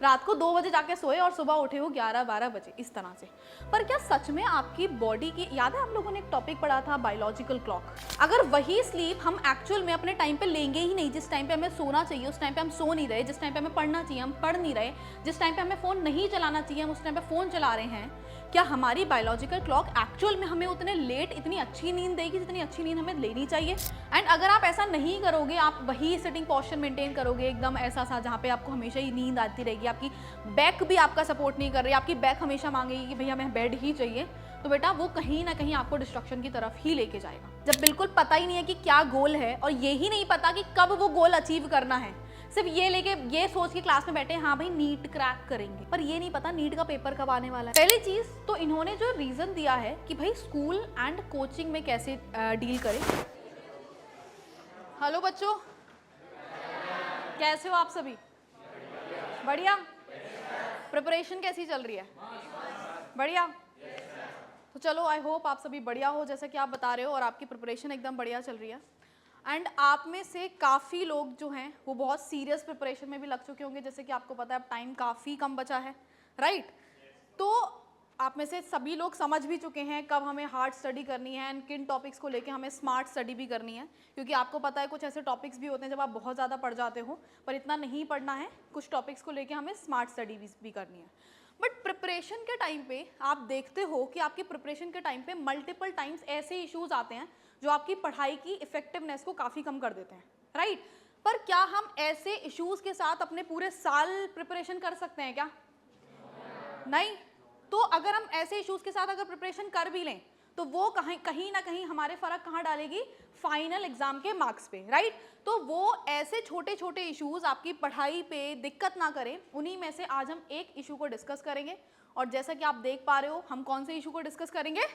रात को 2 बजे जाके सोए और सुबह उठे हो 11-12 बजे, इस तरह से। पर क्या सच में आपकी बॉडी की, याद है हम लोगों ने एक टॉपिक पढ़ा था बायोलॉजिकल क्लॉक, अगर वही स्लीप हम एक्चुअल में अपने टाइम पे लेंगे ही नहीं, जिस टाइम पे हमें सोना चाहिए उस टाइम पे हम सो नहीं रहे, जिस टाइम पे हमें पढ़ना चाहिए हम पढ़ नहीं रहे, जिस टाइम पे हमें फ़ोन नहीं चलाना चाहिए हम उस टाइम पे फ़ोन चला रहे हैं, क्या हमारी बायोलॉजिकल क्लॉक एक्चुअल में हमें उतने लेट इतनी अच्छी नींद देगी जितनी अच्छी नींद हमें लेनी चाहिए? एंड अगर आप ऐसा नहीं करोगे, आप वही सिटिंग पोस्चर मेंटेन करोगे एकदम ऐसा सा जहाँ पे आपको हमेशा ही नींद आती रहेगी, आपकी बैक भी आपका सपोर्ट नहीं कर रही, आपकी बैक हमेशा मांगेगी कि भैया हमें बेड ही चाहिए, तो बेटा वो कहीं ना कहीं आपको डिस्ट्रक्शन की तरफ ही लेके जाएगा। जब बिल्कुल पता ही नहीं है कि क्या गोल है और ये ही नहीं पता कि कब वो गोल अचीव करना है, सिर्फ ये लेके ये सोच के क्लास में बैठे हाँ भाई नीट क्रैक करेंगे, पर ये नहीं पता नीट का पेपर कब आने वाला है। पहली चीज तो इन्होंने जो रीजन दिया है कि भाई स्कूल एंड कोचिंग में कैसे डील करें। हेलो बच्चों, कैसे हो आप सभी? बढ़िया। प्रिपरेशन कैसी चल रही है? बढ़िया। तो चलो आई होप आप सभी बढ़िया हो जैसा कि आप बता रहे हो और आपकी प्रिपरेशन एकदम बढ़िया चल रही है। एंड आप में से काफ़ी लोग जो हैं वो बहुत सीरियस प्रिपरेशन में भी लग चुके होंगे, जैसे कि आपको पता है अब टाइम काफ़ी कम बचा है, राइट? तो आप में से सभी लोग समझ भी चुके हैं कब हमें हार्ड स्टडी करनी है एंड किन टॉपिक्स को लेके हमें स्मार्ट स्टडी भी करनी है, क्योंकि आपको पता है कुछ ऐसे टॉपिक्स भी होते हैं जब आप बहुत ज़्यादा पढ़ जाते हो पर इतना नहीं पढ़ना है, कुछ टॉपिक्स को लेके हमें स्मार्ट स्टडी भी करनी है। बट प्रिपरेशन के टाइम पे आप देखते हो कि आपकी प्रिपरेशन के टाइम पे मल्टीपल टाइम्स ऐसे इश्यूज आते हैं जो आपकी पढ़ाई की इफेक्टिवनेस को काफ़ी कम कर देते हैं, राइट? पर क्या हम ऐसे इश्यूज के साथ अपने पूरे साल प्रिपरेशन कर सकते हैं क्या? नहीं। तो अगर हम ऐसे इश्यूज के साथ अगर प्रिपरेशन कर भी लें तो वो कहीं ना कहीं हमारे फर्क कहाँ डालेगी? फाइनल एग्जाम के मार्क्स पे, राइट? तो वो ऐसे छोटे छोटे इश्यूज आपकी पढ़ाई पे दिक्कत ना करें, उन्हीं में से आज हम एक इशू को डिस्कस करेंगे। और जैसा कि आप देख पा रहे हो हम कौन से इशू को डिस्कस करेंगे?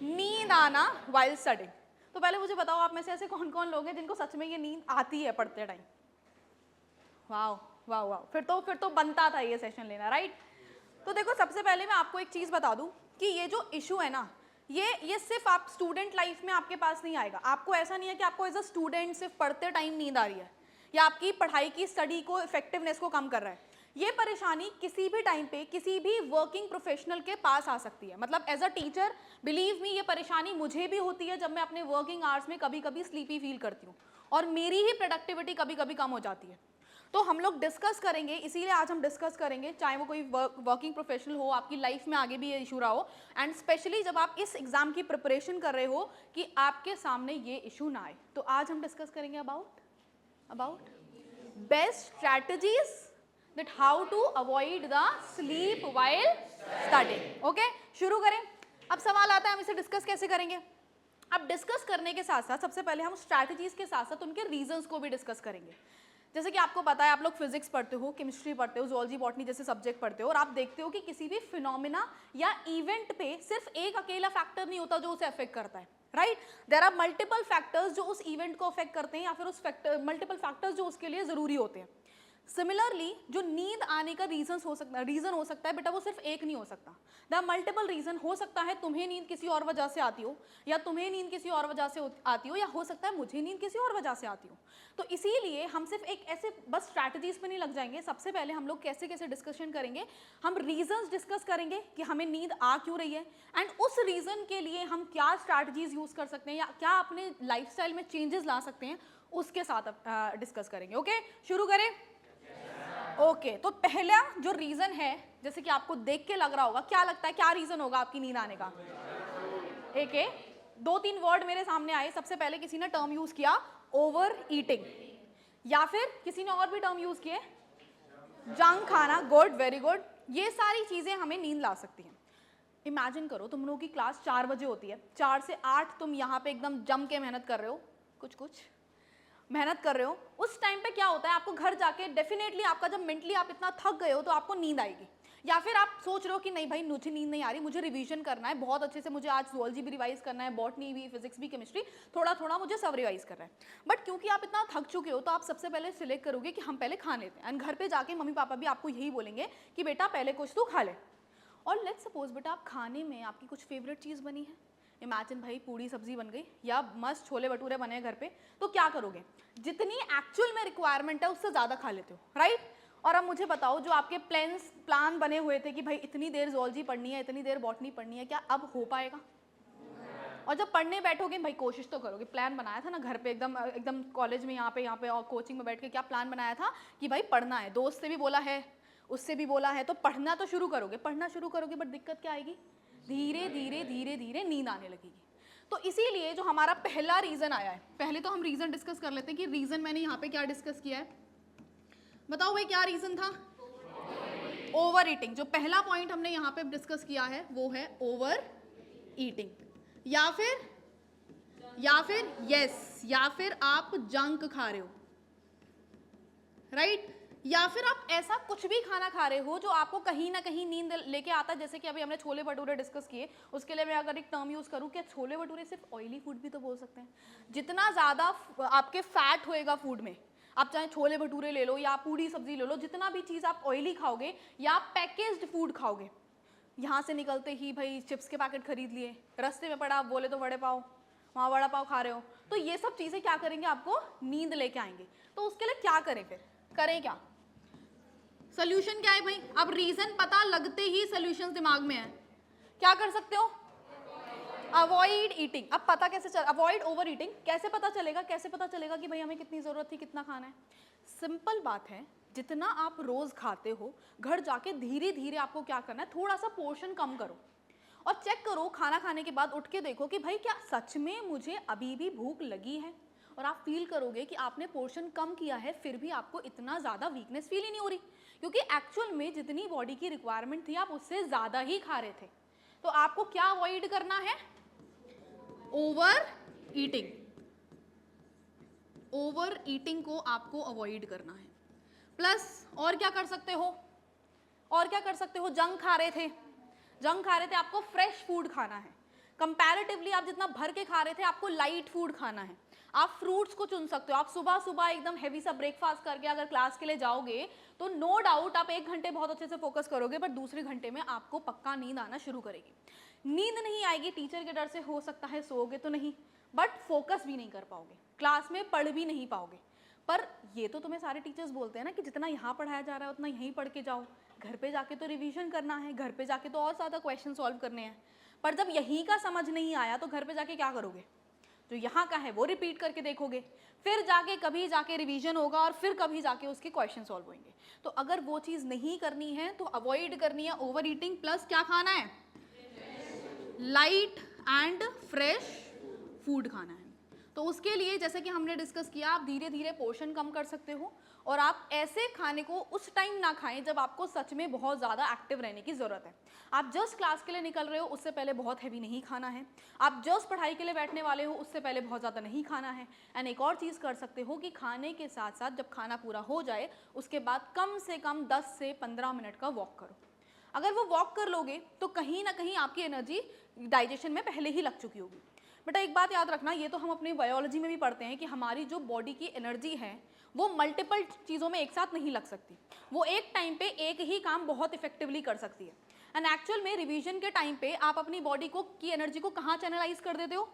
नींद आना वाइल स्टडिंग। तो पहले मुझे बताओ आप में से ऐसे कौन कौन लोग हैं जिनको सच में ये नींद आती है पढ़ते टाइम? वाह वाह वाह, फिर तो बनता था ये सेशन लेना, राइट? तो देखो सबसे पहले मैं आपको एक चीज़ बता दूं कि ये जो इशू है ना, ये सिर्फ आप स्टूडेंट लाइफ में आपके पास नहीं आएगा। आपको ऐसा नहीं है कि आपको एज अ स्टूडेंट सिर्फ पढ़ते टाइम नींद आ रही है या आपकी पढ़ाई की स्टडी को इफेक्टिवनेस को कम कर रहा है। ये परेशानी किसी भी टाइम पे किसी भी वर्किंग प्रोफेशनल के पास आ सकती है। मतलब as a teacher believe me, ये परेशानी मुझे भी होती है जब मैं अपने वर्किंग आवर्स में कभी कभी स्लीपी फील करती हूँ और मेरी ही प्रोडक्टिविटी कभी कभी कम हो जाती है। तो हम लोग डिस्कस करेंगे, इसीलिए आज हम डिस्कस करेंगे, चाहे वो कोई वर्किंग प्रोफेशनल हो, आपकी लाइफ में आगे भी ये इशू रहा हो, एंड स्पेशली जब आप इस एग्जाम की प्रिपरेशन कर रहे हो कि आपके सामने ये इशू ना आए। तो आज हम डिस्कस करेंगे about best strategies that how to avoid the sleep while studying. Okay, शुरू करें। अब सवाल आता है हम इसे डिस्कस कैसे करेंगे? अब डिस्कस करने के साथ साथ सबसे पहले हम स्ट्रैटेजीज के साथ साथ उनके रीजंस को भी डिस्कस करेंगे। जैसे कि आपको पता है आप लोग फिजिक्स पढ़ते हो, केमिस्ट्री पढ़ते हो, जूलॉजी बॉटनी जैसे सब्जेक्ट पढ़ते हो और आप देखते हो कि किसी भी फिनोमिना या इवेंट पे सिर्फ एक अकेला फैक्टर नहीं होता जो उसे अफेक्ट करता है, right? There are multiple factors जो उस इवेंट को अफेक्ट करते हैं या फिर उस मल्टीपल फैक्टर्स जो उसके लिए जरूरी होते हैं। सिमिलरली जो नींद आने का रीजन हो सकता है बेटा, वो सिर्फ एक नहीं हो सकता। द मल्टीपल रीजन हो सकता है तुम्हें नींद किसी और वजह से आती हो या तुम्हें नींद किसी और वजह से आती हो या हो सकता है मुझे नींद किसी और वजह से आती हो। तो इसीलिए हम सिर्फ एक ऐसे बस स्ट्रैटेजीज पे नहीं लग जाएंगे। सबसे पहले हम लोग कैसे कैसे डिस्कशन करेंगे, हम रीजंस डिस्कस करेंगे कि हमें नींद आ क्यों रही है एंड उस रीजन के लिए हम क्या स्ट्रैटेजीज यूज कर सकते हैं या क्या अपने लाइफस्टाइल में चेंजेस ला सकते हैं, उसके साथ डिस्कस करेंगे। ओके, शुरू करें। ओके, तो पहला जो रीजन है, जैसे कि आपको देख के लग रहा होगा, क्या लगता है क्या रीजन होगा आपकी नींद आने का? एक 2-3 वर्ड मेरे सामने आए। सबसे पहले किसी ने टर्म यूज किया ओवर ईटिंग, या फिर किसी ने और भी टर्म यूज किए जंक खाना। Good, very good. ये सारी चीजें हमें नींद ला सकती हैं। इमेजिन करो तुम लोगों की क्लास 4 बजे होती है, 4 से 8 तुम यहाँ पे एकदम जम के मेहनत कर रहे हो, कुछ मेहनत कर रहे हो। उस टाइम पे क्या होता है, आपको घर जाके डेफिनेटली आपका जब मेंटली आप इतना थक गए हो तो आपको नींद आएगी, या फिर आप सोच रहे हो कि नहीं भाई मुझे नींद नहीं आ रही, मुझे रिवीजन करना है बहुत अच्छे से, मुझे आज जूलॉजी भी रिवाइज करना है, बॉटनी भी, फिजिक्स भी, केमिस्ट्री थोड़ा थोड़ा मुझे सब रिवाइज करना है। बट क्योंकि आप इतना थक चुके हो तो आप सबसे पहले सिलेक्ट करोगे कि हम पहले खा लेते हैं, एंड घर पे जाके मम्मी पापा भी आपको यही बोलेंगे कि बेटा पहले कुछ तो खा ले। और लेट्स सपोज बेटा आप खाने में आपकी कुछ फेवरेट चीज़ बनी है, इमेजिन भाई पूड़ी सब्जी बन गई या मस्त छोले भटूरे बने घर पे, तो क्या करोगे? जितनी एक्चुअल में रिक्वायरमेंट है उससे ज़्यादा खा लेते हो, राइट? और अब मुझे बताओ, जो आपके प्लान बने हुए थे कि भाई इतनी देर ज़ूलॉजी पढ़नी है, इतनी देर बॉटनी पढ़नी है, क्या अब हो पाएगा? और जब पढ़ने बैठोगे भाई कोशिश तो करोगे, प्लान बनाया था ना घर पे एकदम एकदम कॉलेज में यहाँ पे और कोचिंग में बैठ के क्या प्लान बनाया था कि भाई पढ़ना है, दोस्त से भी बोला है, उससे भी बोला है, तो पढ़ना तो शुरू करोगे, पढ़ना शुरू करोगे, बट दिक्कत क्या आएगी? धीरे धीरे धीरे धीरे नींद आने लगेगी। तो इसीलिए जो हमारा पहला रीज़न आया है, पहले तो हम रीज़न डिस्कस कर लेते हैं कि रीज़न मैंने यहाँ पे क्या डिस्कस किया है, बताओ भाई क्या रीज़न था? Over eating. जो पहला पॉइंट हमने यहाँ पे डिस्कस किया है वो है ओवर ईटिंग, या फिर आप जंक खा रहे हो, राइट? या फिर आप ऐसा कुछ भी खाना खा रहे हो जो आपको कहीं ना कहीं नींद लेके आता है। जैसे कि अभी हमने छोले भटूरे डिस्कस किए, उसके लिए मैं अगर एक टर्म यूज करूँ, क्या छोले भटूरे सिर्फ ऑयली फूड भी तो बोल सकते हैं? जितना ज़्यादा आपके फैट होएगा फूड में, आप चाहे छोले भटूरे ले लो या पूड़ी सब्जी ले लो, जितना भी चीज़ आप ऑयली खाओगे या आप पैकेज्ड फूड खाओगे, यहाँ से निकलते ही भाई चिप्स के पैकेट खरीद लिए, रास्ते में पड़ा आप बोले तो वड़े पाव, वहाँ वड़ा पाव खा रहे हो, तो ये सब चीज़ें क्या करेंगे? आपको नींद लेके आएंगे। तो उसके लिए क्या करें फिर? करें क्या? सोल्यूशन क्या है भाई? अब रीजन पता लगते ही सोल्यूशन दिमाग में है, क्या कर सकते हो? Avoid eating. अब पता कैसे चल, अवॉइड ओवर ईटिंग कैसे पता चलेगा? कैसे पता चलेगा कि भाई हमें कितनी ज़रूरत थी, कितना खाना है? सिंपल बात है, जितना आप रोज़ खाते हो, घर जाके धीरे धीरे आपको क्या करना है, थोड़ा सा पोर्शन कम करो और चेक करो खाना खाने के बाद उठ के देखो कि भाई क्या सच में मुझे अभी भी भूख लगी है? और आप फील करोगे कि आपने पोर्शन कम किया है फिर भी आपको इतना ज़्यादा वीकनेस फील ही नहीं हो रही, क्योंकि एक्चुअल में जितनी बॉडी की रिक्वायरमेंट थी आप उससे ज़्यादा ही खा रहे थे। तो आपको क्या अवॉइड करना है? Over eating. ओवर ईटिंग को आपको अवॉइड करना है। प्लस और क्या कर सकते हो? और क्या कर सकते हो? जंक खा रहे थे, आपको फ्रेश फूड खाना है। कंपैरेटिवली आप जितना भर के खा रहे थे, आपको लाइट फूड खाना है। आप फ्रूट्स को चुन सकते हो। आप सुबह सुबह एकदम हैवी सा ब्रेकफास्ट करके अगर क्लास के लिए जाओगे तो नो डाउट आप 1 घंटे बहुत अच्छे से फोकस करोगे, बट दूसरे घंटे में आपको पक्का नींद आना शुरू करेगी। नींद नहीं आएगी टीचर के डर से, हो सकता है सोओगे तो नहीं, बट फोकस भी नहीं कर पाओगे, क्लास में पढ़ भी नहीं पाओगे। पर ये तो तुम्हें सारे टीचर्स बोलते हैं ना कि जितना यहाँ पढ़ाया जा रहा है उतना यहीं पढ़ के जाओ, घर पे जाके तो रिवीजन करना है, घर पे जाके तो और ज़्यादा क्वेश्चन सॉल्व करने हैं। पर जब यहीं का समझ नहीं आया तो घर पे जाके क्या करोगे? जो यहाँ का है वो रिपीट करके देखोगे, फिर जाके कभी जाके रिवीजन होगा और फिर कभी जाके उसके क्वेश्चन सॉल्व होंगे। तो अगर वो चीज़ नहीं करनी है तो अवॉइड करनी है ओवर ईटिंग। प्लस क्या खाना है? लाइट एंड फ्रेश फूड खाना है। तो उसके लिए जैसे कि हमने डिस्कस किया, आप धीरे धीरे पोर्शन कम कर सकते हो और आप ऐसे खाने को उस टाइम ना खाएं जब आपको सच में बहुत ज़्यादा एक्टिव रहने की ज़रूरत है। आप जस्ट क्लास के लिए निकल रहे हो, उससे पहले बहुत हैवी नहीं खाना है। आप जस्ट पढ़ाई के लिए बैठने वाले हो, उससे पहले बहुत ज़्यादा नहीं खाना है। एंड एक और चीज़ कर सकते हो कि खाने के साथ साथ जब खाना पूरा हो जाए उसके बाद कम से कम 10 से 15 मिनट का वॉक करो। अगर वो वॉक कर लोगे तो कहीं ना कहीं आपकी एनर्जी डाइजेशन में पहले ही लग चुकी होगी। बेटा एक बात याद रखना, ये तो हम अपनी बायोलॉजी में भी पढ़ते हैं कि हमारी जो बॉडी की एनर्जी है वो मल्टीपल चीज़ों में एक साथ नहीं लग सकती, वो एक टाइम पे एक ही काम बहुत इफेक्टिवली कर सकती है। एंड एक्चुअल में रिवीजन के टाइम पे आप अपनी बॉडी को की एनर्जी को कहाँ चैनलाइज कर देते हो?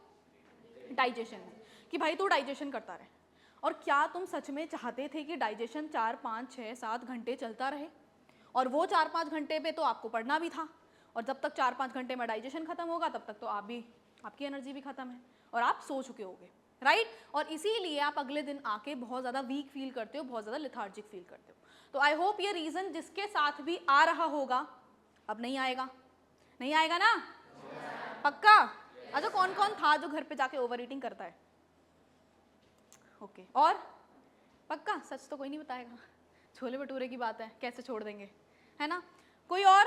डाइजेशन में, कि भाई तू डाइजेशन करता रहे। और क्या तुम सच में चाहते थे कि डाइजेशन 4, 5, 6, 7 घंटे चलता रहे? और वो 4-5 घंटे पे तो आपको पढ़ना भी था, और जब तक 4-5 घंटे में डाइजेशन खत्म होगा तब तक तो आपकी एनर्जी भी खत्म है और आप सो चुके होगे, राइट? और इसीलिए आप अगले दिन आके बहुत ज़्यादा वीक फील करते हो, बहुत ज़्यादा लेथार्जिक फील करते हो। तो आई होप ये रीज़न जिसके साथ भी आ रहा होगा अब नहीं आएगा, नहीं आएगा ना? पक्का? अच्छा कौन कौन था जो घर पे जाके ओवर ईटिंग करता है? ओके, और पक्का? सच तो कोई नहीं बताएगा, छोले भटूरे की बात है, कैसे छोड़ देंगे, है ना? कोई और?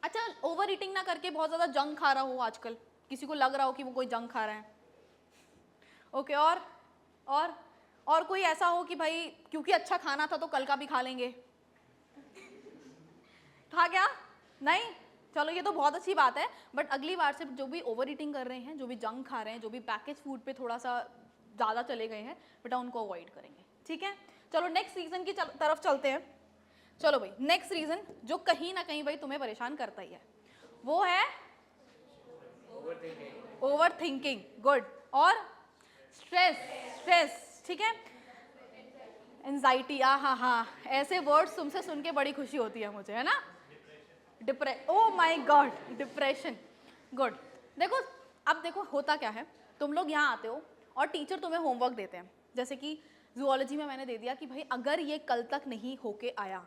अच्छा ओवर ईटिंग ना करके बहुत ज़्यादा जंक खा रहा हो आजकल, किसी को लग रहा हो कि वो कोई जंक खा रहा है। ओके, और कोई ऐसा हो कि भाई क्योंकि अच्छा खाना था तो कल का भी खा लेंगे, था क्या? नहीं? चलो ये तो बहुत अच्छी बात है, बट अगली बार से जो भी ओवर ईटिंग कर रहे हैं, जो भी जंक खा रहे हैं, जो भी पैकेज फूड पे थोड़ा सा ज़्यादा चले गए हैं, बेटा उनको अवॉइड करेंगे, ठीक है? चलो नेक्स्ट रीज़न की तरफ चलते हैं। चलो भाई नेक्स्ट रीज़न जो कहीं ना कहीं भाई तुम्हें परेशान करता ही है वो है ओवर थिंकिंग। गुड। और स्ट्रेस, ठीक है? एंजाइटी, हाँ, ऐसे वर्ड्स तुमसे सुन के बड़ी खुशी होती है मुझे, है ना। Oh my God, depression, good. देखो अब देखो होता क्या है, तुम लोग यहाँ आते हो और टीचर तुम्हें होमवर्क देते हैं, जैसे कि जूलॉजी में मैंने दे दिया कि भाई अगर ये कल तक नहीं होके आया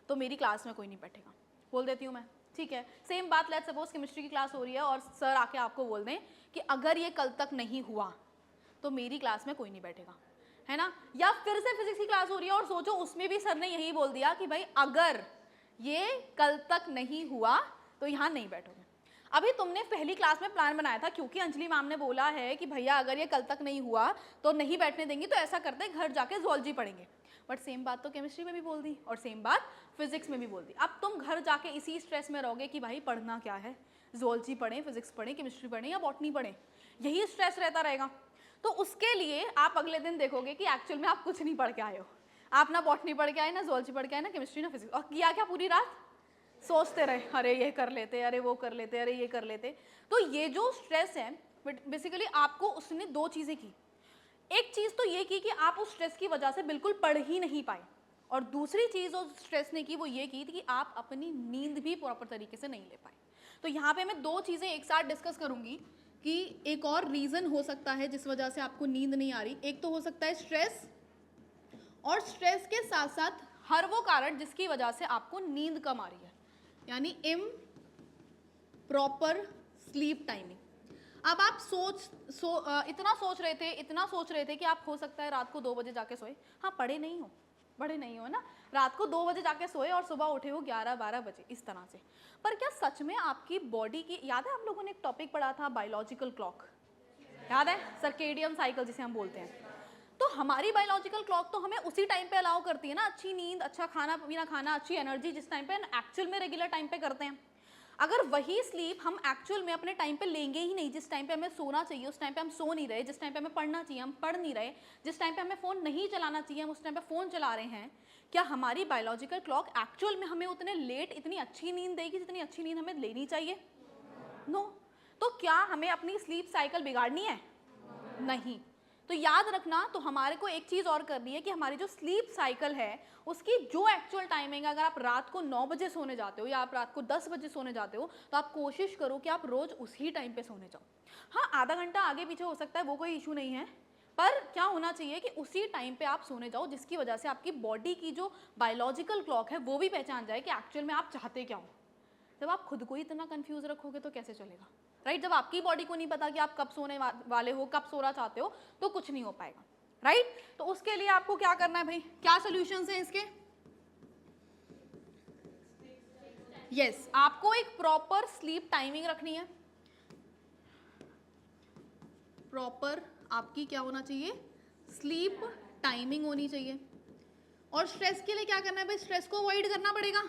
तो मेरी क्लास में कोई नहीं बैठेगा, बोल देती हूँ मैं, ठीक है। सेम बात लेट्स सपोज केमिस्ट्री की क्लास हो रही है और सर आके आपको बोल दें कि अगर ये कल तक नहीं हुआ तो मेरी क्लास में कोई नहीं बैठेगा, है ना। या फिर से फिजिक्स की क्लास हो रही है और सोचो उसमें भी सर ने यही बोल दिया कि भाई अगर ये कल तक नहीं हुआ तो यहाँ नहीं बैठोगे। अभी तुमने पहली क्लास में प्लान बनाया था क्योंकि अंजलि मैम ने बोला है कि भैया अगर ये कल तक नहीं हुआ तो नहीं बैठने देंगी, तो ऐसा करते हैं घर जाके जूलॉजी पढ़ेंगे। बट सेम बात तो केमिस्ट्री में भी बोल दी और सेम बात फिजिक्स में भी बोल दी। अब तुम घर जाके इसी स्ट्रेस में रहोगे कि भाई पढ़ना क्या है, जूलॉजी पढ़ें, फिजिक्स पढ़ें, केमिस्ट्री पढ़ें या बॉटनी पढ़ें, यही स्ट्रेस रहता रहेगा। तो उसके लिए आप अगले दिन देखोगे कि एक्चुअल में आप कुछ नहीं पढ़ के आए हो, आप ना बॉटनी पढ़ के आए, ना जूलॉजी पढ़ के आए, ना केमिस्ट्री, ना फिजिक्स, और किया क्या पूरी रात सोचते रहे, अरे ये कर लेते, अरे वो कर लेते, अरे ये कर लेते। तो ये जो स्ट्रेस है बेसिकली आपको उसने दो चीज़ें की, एक चीज़ तो ये की कि आप उस स्ट्रेस की वजह से बिल्कुल पढ़ ही नहीं पाए, और दूसरी चीज़ उस स्ट्रेस ने की वो ये की थी कि आप अपनी नींद भी प्रॉपर तरीके से नहीं ले पाए। तो यहाँ पे मैं दो चीज़ें एक साथ डिस्कस करूँगी कि एक और रीज़न हो सकता है जिस वजह से आपको नींद नहीं आ रही। एक तो हो सकता है स्ट्रेस, और स्ट्रेस के साथ साथ हर वो कारण जिसकी वजह से आपको नींद कम आ रही है, यानी इम्प्रॉपर स्लीप टाइमिंग। अब आप इतना सोच रहे थे कि आप हो सकता है रात को 2 बजे जाके सोए, हाँ पढ़े नहीं हो ना, रात को 2 बजे जाके सोए और सुबह उठे हो 11-12 बजे इस तरह से। पर क्या सच में आपकी बॉडी की, याद है आप लोगों ने एक टॉपिक पढ़ा था बायोलॉजिकल क्लॉक, याद है, सर्केडियन साइकिल जिसे हम बोलते हैं। तो हमारी बायोलॉजिकल क्लॉक तो हमें उसी टाइम पे अलाउ करती है ना, अच्छी नींद, अच्छा खाना पीना खाना, अच्छी एनर्जी, जिस टाइम पे एक्चुअल में रेगुलर टाइम पे करते हैं। अगर वही स्लीप हम एक्चुअल में अपने टाइम पे लेंगे ही नहीं, जिस टाइम पे हमें सोना चाहिए उस टाइम पे हम सो नहीं रहे, जिस टाइम पे हमें पढ़ना चाहिए हम पढ़ नहीं रहे, जिस टाइम पे हमें फ़ोन नहीं चलाना चाहिए हम उस टाइम पे फ़ोन चला रहे हैं, क्या हमारी बायोलॉजिकल क्लॉक एक्चुअल में हमें उतने लेट इतनी अच्छी नींद देगी जितनी अच्छी नींद हमें लेनी चाहिए? नो। तो क्या हमें अपनी स्लीप साइकिल बिगाड़नी है? नहीं। तो याद रखना, तो हमारे को एक चीज़ और करनी है कि हमारी जो स्लीप साइकिल है उसकी जो एक्चुअल टाइमिंग है, अगर आप रात को 9 बजे सोने जाते हो या आप रात को 10 बजे सोने जाते हो तो आप कोशिश करो कि आप रोज़ उसी टाइम पे सोने जाओ। हाँ आधा घंटा आगे पीछे हो सकता है, वो कोई इशू नहीं है, पर क्या होना चाहिए कि उसी टाइम पे आप सोने जाओ जिसकी वजह से आपकी बॉडी की जो बायोलॉजिकल क्लॉक है वो भी पहचान जाए कि एक्चुअल में आप चाहते क्या हो। जब आप खुद को ही इतना कंफ्यूज रखोगे तो कैसे चलेगा, राइट। जब आपकी बॉडी को नहीं पता कि आप कब सोने वाले हो, कब सोना चाहते हो, तो कुछ नहीं हो पाएगा, राइट। तो उसके लिए आपको क्या करना है भाई, क्या सॉल्यूशंस हैं इसके? यस, आपको एक प्रॉपर स्लीप टाइमिंग रखनी है, प्रॉपर आपकी क्या होना चाहिए, स्लीप टाइमिंग होनी चाहिए। और स्ट्रेस के लिए क्या करना है भाई, स्ट्रेस को अवॉइड करना पड़ेगा,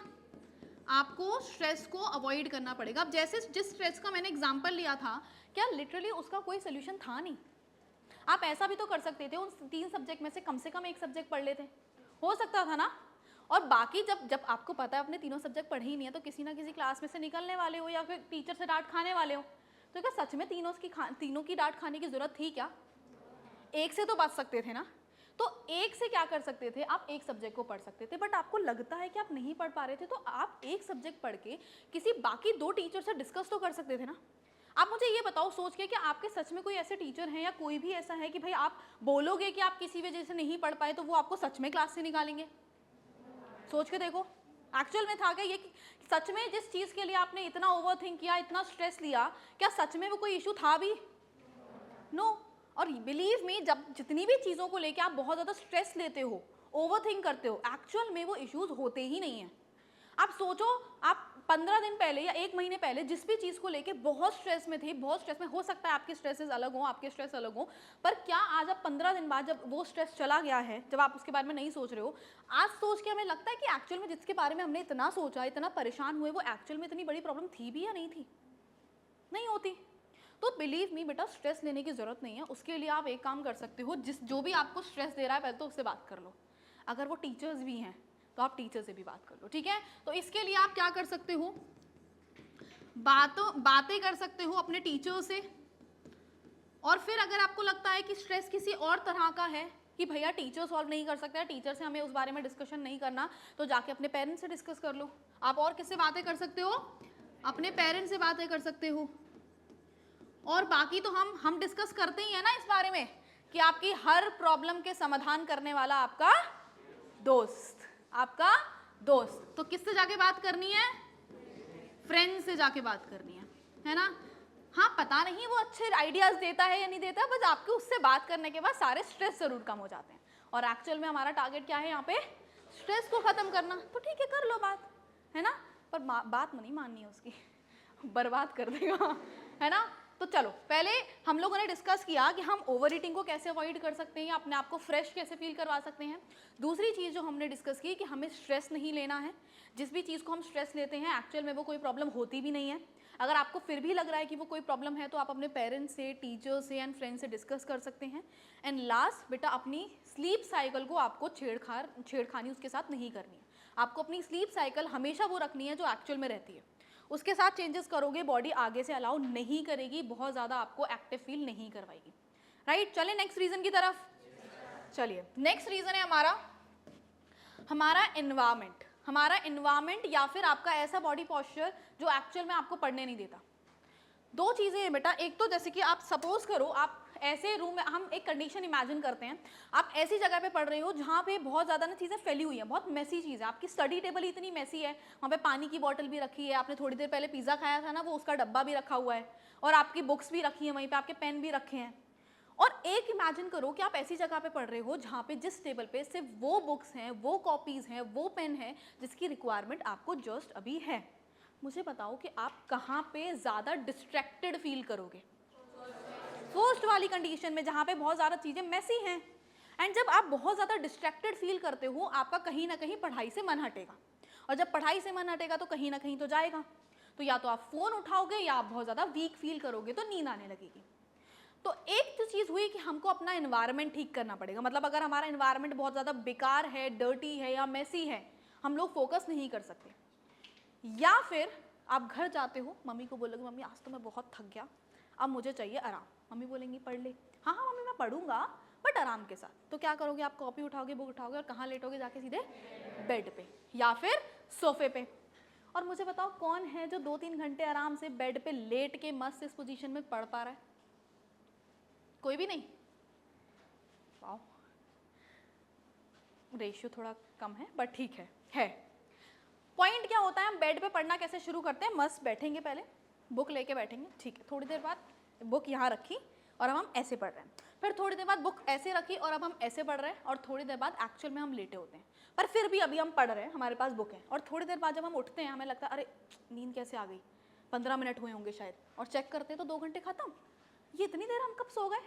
आपको स्ट्रेस को अवॉइड करना पड़ेगा। अब जैसे जिस स्ट्रेस का मैंने एग्जांपल लिया था, क्या लिटरली उसका कोई सोल्यूशन था नहीं? आप ऐसा भी तो कर सकते थे, उन 3 सब्जेक्ट में से कम एक सब्जेक्ट पढ़ लेते, हो सकता था ना। और बाकी जब आपको पता है अपने तीनों सब्जेक्ट पढ़े ही नहीं है तो किसी ना किसी क्लास में से निकलने वाले हो या फिर टीचर से डांट खाने वाले हो, तो क्या सच में तीनों की डांट खाने की जरूरत थी क्या? एक से तो बच सकते थे ना। तो एक से क्या कर सकते थे, आप एक सब्जेक्ट को पढ़ सकते थे, बट आपको लगता है कि आप नहीं पढ़ पा रहे थे तो आप एक सब्जेक्ट पढ़ के किसी बाकी 2 टीचर से डिस्कस तो कर सकते थे ना। आप मुझे ये बताओ सोच के कि आपके सच में कोई ऐसे टीचर हैं या कोई भी ऐसा है कि भाई आप बोलोगे कि आप किसी वजह से नहीं पढ़ पाए तो वो आपको सच में क्लास से निकालेंगे? सोच के देखो, एक्चुअल में था क्या ये कि सच में जिस चीज़ के लिए आपने इतना ओवरथिंक किया, इतना स्ट्रेस लिया, क्या सच में वो कोई इशू था भी? नो। और बिलीव मी, जब जितनी भी चीज़ों को लेके आप बहुत ज़्यादा स्ट्रेस लेते हो, ओवरथिंक करते हो, एक्चुअल में वो इश्यूज होते ही नहीं हैं। आप सोचो, आप 15 दिन पहले या 1 महीने पहले जिस भी चीज़ को लेके बहुत स्ट्रेस में थे, बहुत स्ट्रेस में, हो सकता है आपके स्ट्रेसेस अलग हो, आपके स्ट्रेस अलग हो, पर क्या आज आप 15 दिन बाद जब वो स्ट्रेस चला गया है, जब आप उसके बारे में नहीं सोच रहे हो, आज सोच के हमें लगता है कि एक्चुअल में जिसके बारे में हमने इतना सोचा, इतना परेशान हुए, वो एक्चुअल में इतनी बड़ी प्रॉब्लम थी भी या नहीं थी? नहीं होती। तो बिलीव मी बेटा, स्ट्रेस लेने की ज़रूरत नहीं है। उसके लिए आप एक काम कर सकते हो, जो भी आपको स्ट्रेस दे रहा है पहले तो उससे बात कर लो। अगर वो टीचर्स भी हैं तो आप टीचर से भी बात कर लो, ठीक है। तो इसके लिए आप क्या कर सकते हो, बातें कर सकते हो अपने टीचर से। और फिर अगर आपको लगता है कि स्ट्रेस किसी और तरह का है, कि भैया टीचर सॉल्व नहीं कर सकते, टीचर से हमें उस बारे में डिस्कशन नहीं करना, तो जाके अपने पेरेंट्स से डिस्कस कर लो। आप और किससे बातें कर सकते हो? अपने पेरेंट्स से बातें कर सकते हो। और बाकी तो हम डिस्कस करते ही है ना इस बारे में कि आपकी हर प्रॉब्लम के समाधान करने वाला आपका दोस्त, आपका दोस्त। तो किससे जाके बात करनी है? फ्रेंड से जाके बात करनी है ना। हाँ, पता नहीं वो अच्छे आइडियाज देता है या नहीं देता, बस आपके उससे बात करने के बाद सारे स्ट्रेस जरूर कम हो जाते हैं। और एक्चुअल में हमारा टारगेट क्या है यहाँ पे? स्ट्रेस को खत्म करना। तो ठीक है, कर लो बात, है ना, पर बात नहीं माननी है उसकी, बर्बाद कर देगा, है ना। तो चलो, पहले हम लोगों ने डिस्कस किया कि हम ओवर ईटिंग को कैसे अवॉइड कर सकते हैं, अपने आप को फ्रेश कैसे फील करवा सकते हैं। दूसरी चीज़ जो हमने डिस्कस की कि हमें स्ट्रेस नहीं लेना है। जिस भी चीज़ को हम स्ट्रेस लेते हैं एक्चुअल में वो कोई प्रॉब्लम होती भी नहीं है। अगर आपको फिर भी लग रहा है कि वो कोई प्रॉब्लम है तो आप अपने पेरेंट्स से, टीचर से एंड फ्रेंड्स से डिस्कस कर सकते हैं। एंड लास्ट बेटा, अपनी स्लीप साइकिल को आपको छेड़खानी उसके साथ नहीं करनी है। आपको अपनी स्लीप साइकिल हमेशा वो रखनी है जो एक्चुअल में रहती है। उसके साथ चेंजेस करोगे बॉडी आगे से अलाउ नहीं करेगी, बहुत ज़्यादा आपको एक्टिव फील नहीं करवाएगी। राइट, चले नेक्स्ट रीज़न की तरफ। चलिए, नेक्स्ट रीज़न है हमारा एनवायरमेंट। हमारा एनवायरमेंट या फिर आपका ऐसा बॉडी पॉस्चर जो एक्चुअल में आपको पढ़ने नहीं देता। दो चीज़ें हैं बेटा, एक तो जैसे कि आप सपोज करो आप ऐसे रूम में, हम एक कंडीशन इमेजिन करते हैं, आप ऐसी जगह पे पढ़ रहे हो जहाँ पे बहुत ज़्यादा ना चीज़ें फैली हुई हैं, बहुत मेसी चीज़ है, आपकी स्टडी टेबल इतनी मेसी है, वहाँ पे पानी की बॉटल भी रखी है, आपने थोड़ी देर पहले पिज़्ज़ा खाया था ना, वो उसका डब्बा भी रखा हुआ है, और आपकी बुक्स भी रखी हैं वहीं पर, आपके पेन भी रखे हैं। और एक इमेजिन करो कि आप ऐसी जगह पे पढ़ रहे हो जहाँ पे जिस टेबल पे सिर्फ वो बुक्स हैं, वो कॉपीज़ हैं, वो पेन है जिसकी रिक्वायरमेंट आपको जस्ट अभी है। मुझे बताओ कि आप कहाँ पे ज़्यादा डिस्ट्रैक्टेड फील करोगे? फर्स्ट वाली कंडीशन में, जहाँ पे बहुत ज़्यादा चीज़ें मैसी हैं। एंड जब आप बहुत ज़्यादा डिस्ट्रैक्टेड फील करते हो, आपका कहीं ना कहीं पढ़ाई से मन हटेगा, और जब पढ़ाई से मन हटेगा तो कहीं ना कहीं तो जाएगा। तो या तो आप फ़ोन उठाओगे या आप बहुत ज़्यादा वीक फील करोगे, तो नींद आने लगेगी। तो एक तो चीज़ हुई कि हमको अपना एनवायरनमेंट ठीक करना पड़ेगा। मतलब अगर हमारा एनवायरनमेंट बहुत ज़्यादा बेकार है, डर्टी है या मैसी है, हम लोग फोकस नहीं कर सकते। या फिर आप घर जाते हो, मम्मी को बोलोगे मम्मी आज तो मैं बहुत थक गया, अब मुझे चाहिए आराम। मम्मी बोलेंगी पढ़ ले। हाँ हाँ मम्मी मैं पढ़ूंगा, बट आराम के साथ। तो क्या करोगे? आप कॉपी उठाओगे, बुक उठाओगे, और कहाँ लेटोगे? जाके सीधे बेड पे या फिर सोफे पे। और मुझे बताओ कौन है जो 2-3 घंटे आराम से बेड पे लेट के मस्त इस पोजीशन में पढ़ पा रहा है? कोई भी नहीं। वाओ, रेशियो थोड़ा कम है बट ठीक है। पॉइंट क्या होता है, हम बेड पे पढ़ना कैसे शुरू करते हैं? मस्त बैठेंगे, पहले बुक लेके बैठेंगे, ठीक है, थोड़ी देर बाद बुक यहाँ रखी और अब हम ऐसे पढ़ रहे हैं, फिर थोड़ी देर बाद बुक ऐसे रखी और अब हम ऐसे पढ़ रहे हैं, और थोड़ी देर बाद एक्चुअल में हम लेटे होते हैं, पर फिर भी अभी हम पढ़ रहे हैं, हमारे पास बुक है। और थोड़ी देर बाद जब हम उठते हैं हमें लगता है अरे नींद कैसे आ गई, 15 मिनट हुए होंगे शायद, और चेक करते हैं तो 2 घंटे खत्म। ये इतनी देर हम कब सो गए?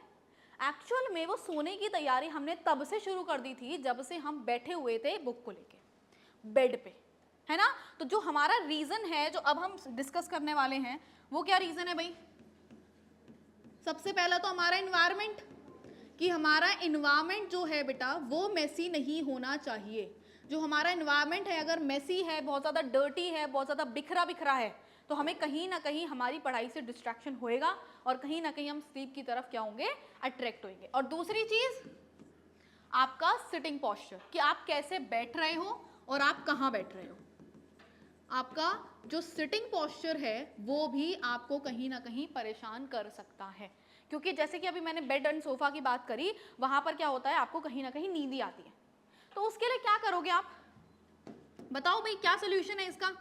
एक्चुअल में वो सोने की तैयारी हमने तब से शुरू कर दी थी जब से हम बैठे हुए थे बुक को लेके बेड पे, है ना। तो जो हमारा रीजन है, जो अब हम डिस्कस करने वाले हैं, वो क्या रीजन है भाई? सबसे पहला तो हमारा एनवायरनमेंट, कि हमारा एनवायरनमेंट जो है बेटा वो मेसी नहीं होना चाहिए। जो हमारा एनवायरनमेंट है अगर मेसी है, बहुत ज़्यादा डर्टी है, बहुत ज़्यादा बिखरा बिखरा है, तो हमें कहीं ना कहीं हमारी पढ़ाई से डिस्ट्रैक्शन होएगा, और कहीं ना कहीं हम स्लीप की तरफ क्या होंगे? अट्रैक्ट होंगे। और दूसरी चीज़ आपका सिटिंग पॉस्चर, कि आप कैसे बैठ रहे हो और आप कहाँ बैठ रहे हो। आपका जो सिटिंग पॉस्चर है वो भी आपको कहीं ना कहीं परेशान कर सकता है, क्योंकि जैसे कि अभी मैंने बेड एंड सोफा की बात करी, वहां पर क्या होता है, आपको कहीं ना कहीं नींद ही आती है। तो उसके लिए क्या करोगे आप? बताओ भाई, क्या सोल्यूशन है इसका?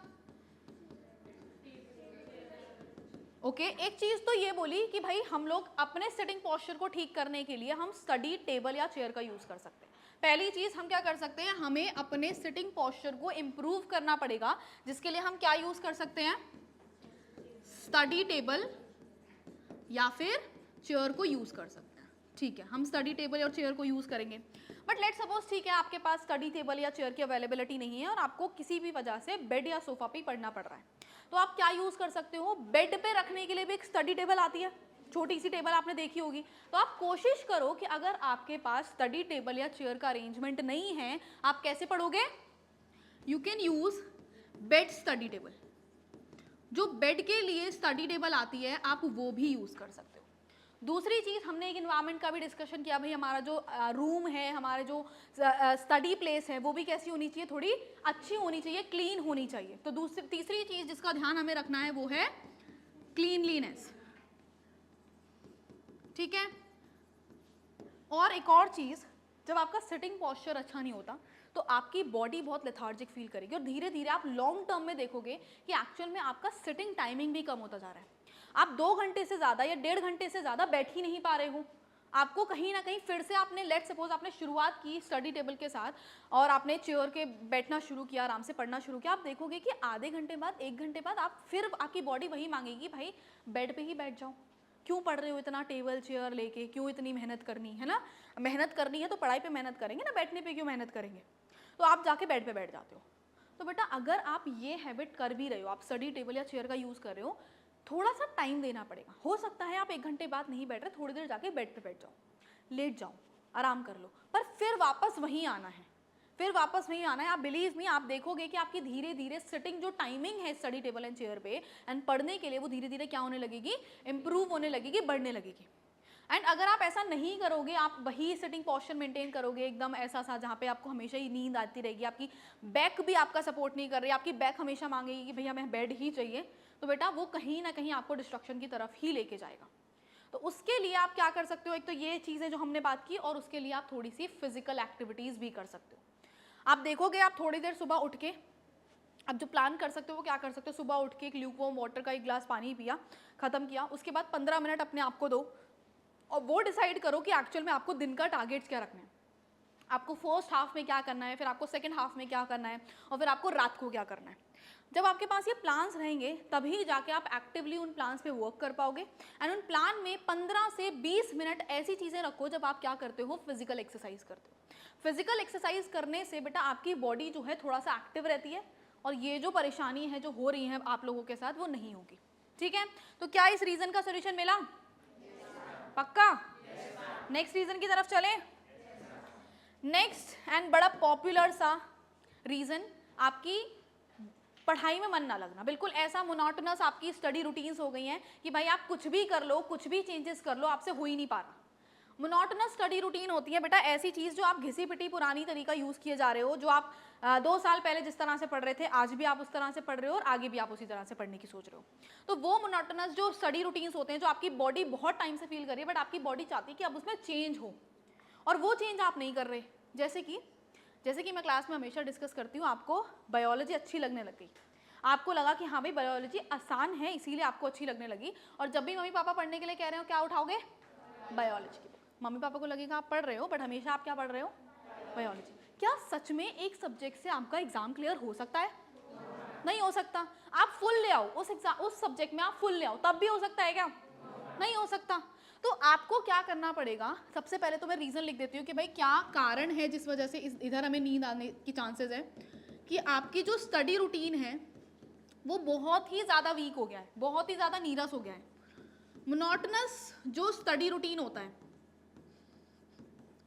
ओके, एक चीज तो ये बोली कि भाई हम लोग अपने सिटिंग पॉस्चर को ठीक करने के लिए हम स्टडी टेबल या चेयर का यूज कर सकते हैं। पहली चीज हम क्या कर सकते हैं, हमें अपने सिटिंग पॉस्चर को इंप्रूव करना पड़ेगा, जिसके लिए हम क्या यूज कर सकते हैं? स्टडी टेबल या फिर चेयर को यूज कर सकते हैं। ठीक है, हम स्टडी टेबल और चेयर को यूज करेंगे। बट लेट सपोज ठीक है आपके पास स्टडी टेबल या चेयर की अवेलेबिलिटी नहीं है और आपको किसी भी वजह से बेड या सोफा पे पढ़ना पड़ रहा है, तो आप क्या यूज कर सकते हो? बेड पे रखने के लिए भी एक स्टडी टेबल आती है, छोटी सी टेबल आपने देखी होगी। तो आप कोशिश करो कि अगर आपके पास स्टडी टेबल या चेयर का अरेंजमेंट नहीं है, आप कैसे पढ़ोगे? You can use bed study table. जो बेड के लिए स्टडी टेबल आती है आप वो भी यूज कर सकते हो। दूसरी चीज़, हमने एक इन्वायरमेंट का भी डिस्कशन किया, भाई हमारा जो रूम है, हमारे जो स्टडी प्लेस है, वो भी कैसी होनी चाहिए, थोड़ी अच्छी होनी चाहिए, क्लीन होनी चाहिए। तो तीसरी चीज़ जिसका ध्यान हमें रखना है वो है क्लीनलीनेस, ठीक है। और एक और चीज़, जब आपका सिटिंग पोस्चर अच्छा नहीं होता तो आपकी बॉडी बहुत लेथार्जिक फील करेगी, और धीरे धीरे आप लॉन्ग टर्म में देखोगे कि एक्चुअल में आपका सिटिंग टाइमिंग भी कम होता जा रहा है। आप 2 घंटे से ज़्यादा या 1.5 घंटे से ज़्यादा बैठ ही नहीं पा रहे हो। आपको कहीं ना कहीं फिर से आपने, लेट सपोज आपने शुरुआत की स्टडी टेबल के साथ और आपने चेयर के बैठना शुरू किया, आराम से पढ़ना शुरू किया, आप देखोगे कि आधे घंटे बाद, 1 घंटे बाद आप फिर आपकी बॉडी वही मांगेगी, भाई बेड पे ही बैठ जाओ, क्यों पढ़ रहे हो इतना टेबल चेयर लेके, क्यों इतनी मेहनत करनी है ना, मेहनत करनी है तो पढ़ाई पे मेहनत करेंगे ना, बैठने पे क्यों मेहनत करेंगे। तो आप जाके बेड पे बैठ जाते हो। तो बेटा अगर आप ये हैबिट कर भी रहे हो, आप स्टडी टेबल या चेयर का यूज़ कर रहे हो, थोड़ा सा टाइम देना पड़ेगा। हो सकता है आप 1 घंटे बाद नहीं बैठ रहे, थोड़ी देर जाके बेड पे बैठ जाओ, लेट जाओ, आराम कर लो, पर फिर वापस वहीं आना है, फिर वापस वहीं आना है। आप बिलीव मी, आप देखोगे कि आपकी धीरे धीरे सिटिंग जो टाइमिंग है स्टडी टेबल एंड चेयर पे एंड पढ़ने के लिए, वो धीरे धीरे क्या होने लगेगी, इंप्रूव होने लगेगी, बढ़ने लगेगी। एंड अगर आप ऐसा नहीं करोगे, आप वही सिटिंग पोस्चर मेंटेन करोगे एकदम ऐसा सा जहाँ पे आपको हमेशा ही नींद आती रहेगी, आपकी बैक भी आपका सपोर्ट नहीं कर रही, आपकी बैक हमेशा मांगेगी कि भैया हमें बेड ही चाहिए, तो बेटा वो कहीं ना कहीं आपको डिस्ट्रक्शन की तरफ ही लेके जाएगा। तो उसके लिए आप क्या कर सकते हो, एक तो ये चीज़ें जो हमने बात की, और उसके लिए आप थोड़ी सी फिजिकल एक्टिविटीज़ भी कर सकते हो। आप देखोगे, आप थोड़ी देर सुबह उठ के, अब जो प्लान कर सकते हो वो क्या कर सकते हो, सुबह उठ के एक ल्यूकवार्म वाटर का 1 ग्लास पानी पिया, खत्म किया, उसके बाद 15 मिनट अपने आप को दो और वो डिसाइड करो कि एक्चुअल में आपको दिन का टारगेट्स क्या रखने हैं, आपको फर्स्ट हाफ में क्या करना है, फिर आपको सेकंड हाफ में क्या करना है, और फिर आपको रात को क्या करना है। जब आपके पास ये प्लान्स रहेंगे तभी जाके आप एक्टिवली उन प्लान्स पे वर्क कर पाओगे। एंड उन प्लान में 15 से 20 मिनट ऐसी चीज़ें रखो जब आप क्या करते हो, फिजिकल एक्सरसाइज करते हो। फिजिकल एक्सरसाइज करने से बेटा आपकी बॉडी जो है थोड़ा सा एक्टिव रहती है, और ये जो परेशानी है जो हो रही है आप लोगों के साथ वो नहीं होगी, ठीक है। तो क्या इस रीज़न का सोल्यूशन मिला? पक्का? नेक्स्ट रीज़न की तरफ चलें। नेक्स्ट एंड बड़ा पॉपुलर सा रीज़न, आपकी पढ़ाई में मन ना लगना। बिल्कुल ऐसा मोनोटोनस आपकी स्टडी रूटीन्स हो गई हैं कि भाई आप कुछ भी कर लो, कुछ भी चेंजेस कर लो, आपसे हो ही नहीं पा रहा। मोनोटोनस स्टडी रूटीन होती है बेटा ऐसी चीज़ जो आप घिसी पिटी पुरानी तरीका यूज़ किए जा रहे हो, जो आप 2 साल पहले जिस तरह से पढ़ रहे थे आज भी आप उस तरह से पढ़ रहे हो, और आगे भी आप उसी तरह से पढ़ने की सोच रहे हो। तो वो मोनोटोनस जो स्टडी रूटीन्स होते हैं, जो आपकी बॉडी बहुत टाइम से फील कर रही है, बट आपकी बॉडी चाहती है कि अब उसमें चेंज हो, और वो चेंज आप नहीं कर रहे। जैसे कि मैं क्लास में हमेशा डिस्कस करती हूँ, आपको बायोलॉजी अच्छी लगने लग गई, आपको लगा कि हाँ भाई बायोलॉजी आसान है इसीलिए आपको अच्छी लगने लगी, और जब भी मम्मी पापा पढ़ने के लिए कह रहे हो क्या उठाओगे, बायोलॉजी की बुक। मम्मी पापा को लगेगा आप पढ़ रहे हो, बट हमेशा आप क्या पढ़ रहे हो, बायोलॉजी। क्या सच में एक सब्जेक्ट से आपका एग्जाम क्लियर हो सकता है? नहीं हो सकता। आप फुल ले आओ उस सब्जेक्ट में, आप फुल ले आओ, तब भी हो सकता है क्या? नहीं हो सकता। तो आपको क्या करना पड़ेगा, सबसे पहले तो मैं रीज़न लिख देती हूँ कि भाई क्या कारण है जिस वजह से इधर हमें नींद आने की चांसेस है, कि आपकी जो स्टडी रूटीन है वो बहुत ही ज़्यादा वीक हो गया है, बहुत ही ज़्यादा नीरस हो गया है। मोनोटोनस जो स्टडी रूटीन होता है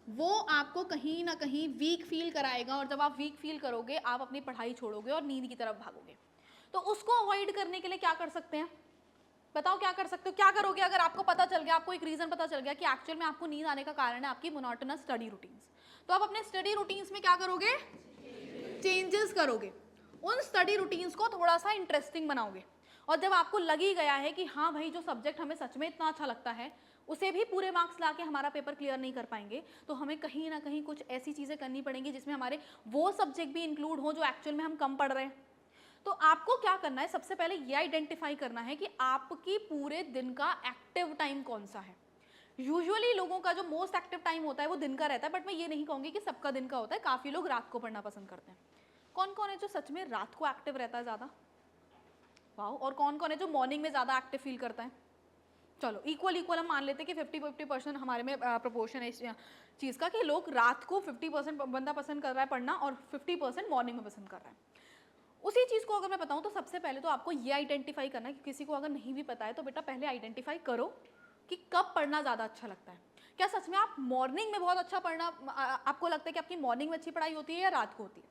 वो आपको कहीं ना कहीं वीक फील कराएगा, और जब आप वीक फील करोगे आप अपनी पढ़ाई छोड़ोगे और नींद की तरफ भागोगे। तो उसको अवॉइड करने के लिए क्या कर सकते हैं, बताओ क्या कर सकते हो? क्या करोगे अगर आपको पता चल गया, आपको एक रीज़न पता चल गया कि एक्चुअल में आपको नींद आने का कारण है आपकी मोनोटोनस स्टडी रूटीन्स, तो आप अपने स्टडी रूटीन्स में क्या करोगे, चेंजेस करोगे, उन स्टडी रूटीन्स को थोड़ा सा इंटरेस्टिंग बनाओगे। और जब आपको लग ही गया है कि हाँ भाई जो सब्जेक्ट हमें सच में इतना अच्छा लगता है उसे भी पूरे मार्क्स ला के हमारा पेपर क्लियर नहीं कर पाएंगे, तो हमें कहीं ना कहीं कुछ ऐसी चीज़ें करनी पड़ेंगी जिसमें हमारे वो सब्जेक्ट भी इंक्लूड हो जो एक्चुअल में हम कम पढ़ रहे हैं। तो आपको क्या करना है, सबसे पहले ये आइडेंटिफाई करना है कि आपकी पूरे दिन का एक्टिव टाइम कौन सा है। यूजुअली लोगों का जो मोस्ट एक्टिव टाइम होता है वो दिन का रहता है, बट मैं ये नहीं कहूँगी कि सबका दिन का होता है, काफ़ी लोग रात को पढ़ना पसंद करते हैं। कौन कौन है जो सच में रात को एक्टिव रहता है ज़्यादा? वाह। और कौन कौन है जो मॉर्निंग में ज़्यादा एक्टिव फील करता है? चलो इक्वल हम मान लेते हैं कि 50-50% हमारे में प्रोपोर्शन है इस चीज़ का, कि लोग रात को 50% बंदा पसंद कर रहा है पढ़ना और 50% मॉर्निंग में पसंद कर रहा है। उसी चीज़ को अगर मैं बताऊँ तो सबसे पहले तो आपको ये आइडेंटिफाई करना है, कि किसी को अगर नहीं भी पता है तो बेटा पहले आइडेंटिफाई करो कि कब पढ़ना ज़्यादा अच्छा लगता है। क्या सच में आप मॉर्निंग में बहुत अच्छा पढ़ना आपको लगता है कि आपकी मॉर्निंग में अच्छी पढ़ाई होती है या रात को होती है?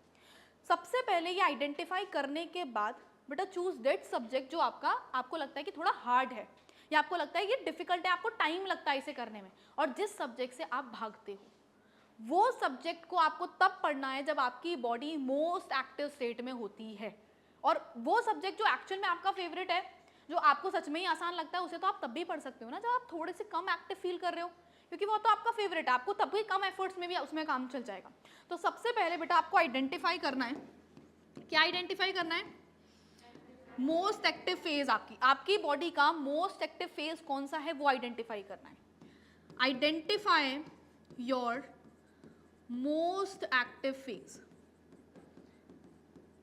सबसे पहले ये आइडेंटिफाई करने के बाद बेटा चूज दैट सब्जेक्ट जो आपको लगता है कि थोड़ा हार्ड है, या आपको लगता है ये डिफिकल्ट है, आपको टाइम लगता है इसे करने में, और जिस सब्जेक्ट से आप भागते हो वो सब्जेक्ट को आपको तब पढ़ना है जब आपकी बॉडी मोस्ट एक्टिव स्टेट में होती है। और वो सब्जेक्ट जो एक्चुअल में आपका फेवरेट है, जो आपको सच में ही आसान लगता है, उसे तो आप तब भी पढ़ सकते हो ना जब आप थोड़े से कम एक्टिव फील कर रहे हो, क्योंकि वो तो आपका फेवरेट है, आपको तब भी कम एफर्ट्स में भी उसमें काम चल जाएगा। तो सबसे पहले बेटा आपको आइडेंटिफाई करना है, क्या आइडेंटिफाई करना है? मोस्ट एक्टिव फेज, आपकी बॉडी का मोस्ट एक्टिव फेज कौन सा है वो आइडेंटिफाई करना है। Identify your most active phase.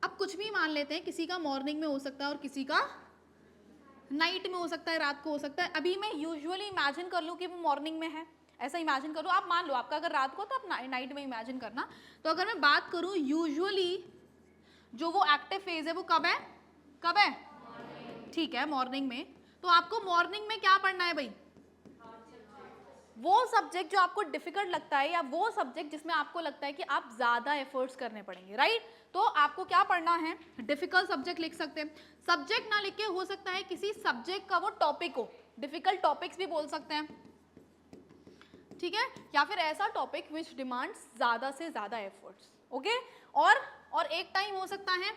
अब कुछ भी मान लेते हैं, किसी का मॉर्निंग में हो सकता है और किसी का नाइट में हो सकता है, रात को हो सकता है। अभी मैं यूजुअली इमेजिन कर लूँ कि वो मॉर्निंग में है, ऐसा इमेजिन करो, आप मान लो आपका अगर रात को तो आप नाइट में इमेजिन करना। तो अगर मैं बात करूँ यूजुअली जो वो एक्टिव फेज है वो कब है, कब है? ठीक है, मॉर्निंग में। तो आपको मॉर्निंग में क्या पढ़ना है भाई? वो सब्जेक्ट जो आपको डिफिकल्ट लगता है, या वो सब्जेक्ट जिसमें आपको लगता है कि आप ज्यादा एफर्ट्स करने पड़ेंगे, राइट? तो आपको क्या पढ़ना है? डिफिकल्ट सब्जेक्ट लिख सकते हैं। सब्जेक्ट ना लिख के हो सकता है किसी सब्जेक्ट का वो टॉपिक हो, डिफिकल्ट टॉपिक्स भी बोल सकते हैं, ठीक है? या फिर ऐसा टॉपिक विच डिमांड्स ज्यादा से ज्यादा एफर्ट्स, ओके? और एक टाइम हो सकता है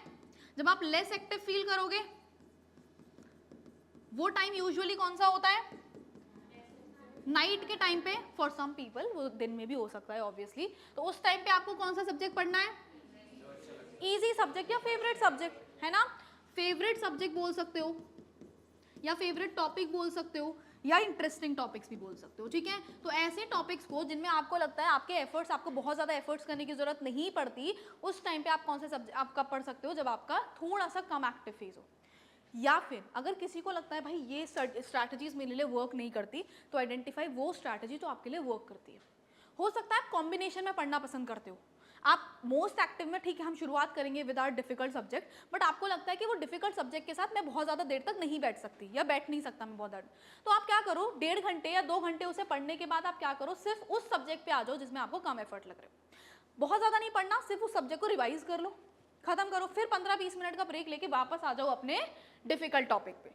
जब आप लेस एक्टिव फील करोगे, वो टाइम यूजुअली कौन सा होता है? नाइट के टाइम पे, फॉर सम पीपल वो दिन में भी हो सकता है ऑब्वियसली। तो उस टाइम पे आपको कौन सा सब्जेक्ट पढ़ना है? इजी सब्जेक्ट या फेवरेट सब्जेक्ट, है ना? फेवरेट सब्जेक्ट बोल सकते हो, या फेवरेट टॉपिक बोल सकते हो, या इंटरेस्टिंग टॉपिक्स भी बोल सकते हो, ठीक है? तो ऐसे टॉपिक्स को जिनमें आपको लगता है आपके एफर्ट्स, आपको बहुत ज़्यादा एफर्ट्स करने की जरूरत नहीं पड़ती, उस टाइम पे आप कौन से सब्जेक्ट आप कब पढ़ सकते हो? जब आपका थोड़ा सा कम एक्टिव फेज हो। या फिर अगर किसी को लगता है भाई ये स्ट्रैटेजीज मेरे लिए वर्क नहीं करती, तो आइडेंटिफाई वो स्ट्रैटेजी जो आपके लिए वर्क करती है। हो सकता है आप कॉम्बिनेशन में पढ़ना पसंद करते हो, आप मोस्ट एक्टिव में, ठीक है हम शुरुआत करेंगे with our difficult subject, but आपको लगता है कि वो डिफिकल्ट सब्जेक्ट के साथ मैं बहुत ज़्यादा देर तक नहीं बैठ सकती या बैठ नहीं सकता मैं बहुत देर, तो आप क्या करो, 1.5 घंटे या 2 घंटे उसे पढ़ने के बाद आप क्या करो, सिर्फ उस सब्जेक्ट पे आ जाओ जिसमें आपको कम एफर्ट लग रहे हो। बहुत ज़्यादा नहीं पढ़ना, सिर्फ उस सब्जेक्ट को रिवाइज कर लो, खत्म करो, फिर 15-20 मिनट का ब्रेक लेके वापस आ जाओ अपने डिफिकल्ट टॉपिक पे।